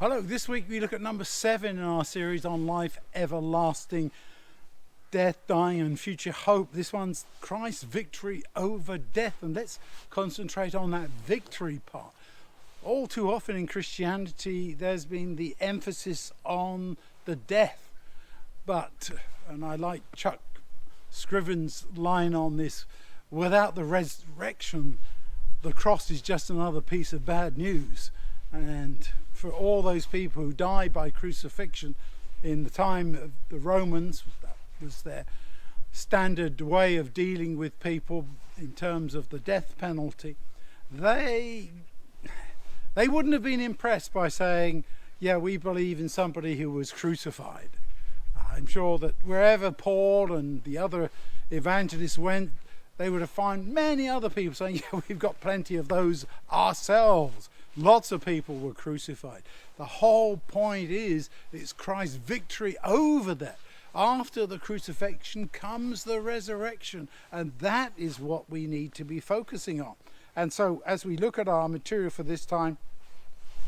Hello, this week we look at number 7 in our series on life everlasting, death, dying and future hope. This one's Christ's victory over death, and let's concentrate on that victory part. All too often in Christianity there's been the emphasis on the death, but, and I like Chuck Scriven's line on this, without the resurrection the cross is just another piece of bad news. And for all those people who died by crucifixion in the time of the Romans, that was their standard way of dealing with people in terms of the death penalty, they wouldn't have been impressed by saying, yeah, we believe in somebody who was crucified. I'm sure that wherever Paul and the other evangelists went, they would have found many other people saying, yeah, we've got plenty of those ourselves. Lots of people were crucified. The whole point is, it's Christ's victory over that. After the crucifixion comes the resurrection, and that is what we need to be focusing on. And so as we look at our material for this time,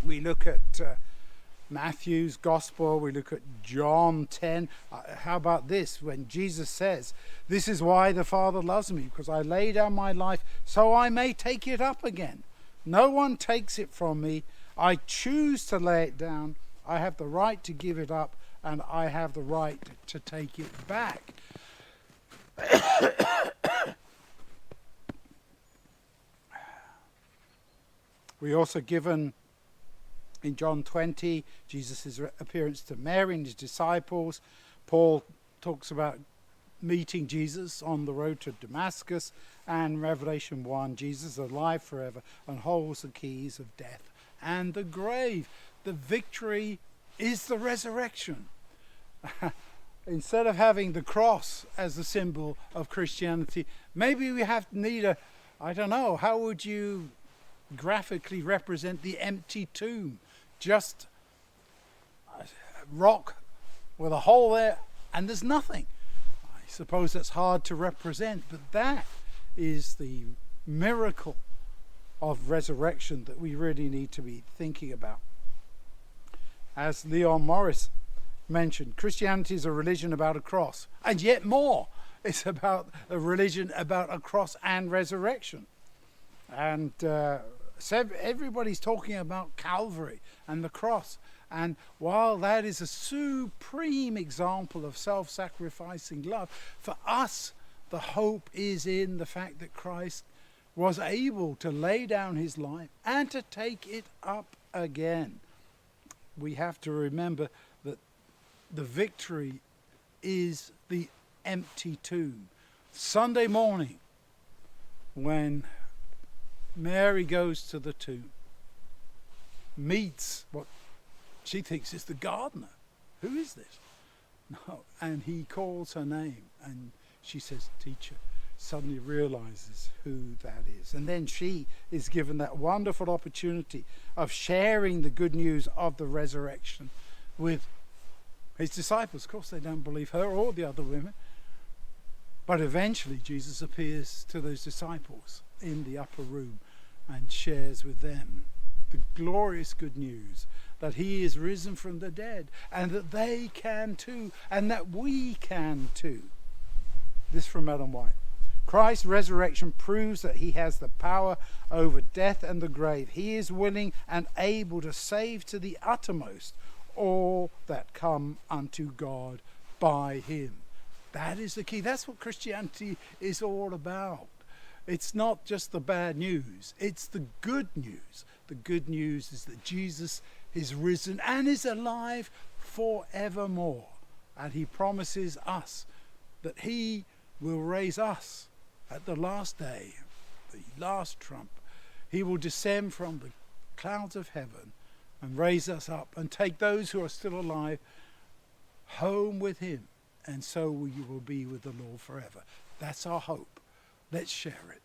we look at Matthew's Gospel, we look at John 10. How about this, when Jesus says, this is why the Father loves me, because I lay down my life so I may take it up again. No one takes it from me. I choose to lay it down. I have the right to give it up, and I have the right to take it back. We also given in John 20, Jesus' appearance to Mary and his disciples. Paul talks about meeting Jesus on the road to Damascus, and Revelation 1, Jesus is alive forever and holds the keys of death and the grave. The victory is the resurrection. Instead of having the cross as the symbol of Christianity, maybe we need a, I don't know, how would you graphically represent the empty tomb? Just a rock with a hole there and there's nothing. I suppose that's hard to represent, but that is the miracle of resurrection that we really need to be thinking about. As Leon Morris mentioned, Christianity is a religion about a cross, and yet more. It's about a religion about a cross and resurrection. And so everybody's talking about Calvary and the cross. And while that is a supreme example of self-sacrificing love, for us, the hope is in the fact that Christ was able to lay down his life and to take it up again. We have to remember that the victory is the empty tomb. Sunday morning, when Mary goes to the tomb, meets what she thinks is the gardener. Who is this? No, and he calls her name, and she says, teacher, suddenly realizes who that is. And then she is given that wonderful opportunity of sharing the good news of the resurrection with his disciples. Of course, they don't believe her or the other women. But eventually, Jesus appears to those disciples in the upper room and shares with them the glorious good news that he is risen from the dead, and that they can too, and that we can too. This from Ellen White. Christ's resurrection proves that he has the power over death and the grave. He is willing and able to save to the uttermost all that come unto God by him. That is the key. That's what Christianity is all about. It's not just the bad news, it's the good news. The good news is that Jesus is risen and is alive forevermore. And he promises us that he will raise us at the last day, the last trump. He will descend from the clouds of heaven and raise us up and take those who are still alive home with him. And so you will be with the Lord forever. That's our hope. Let's share it.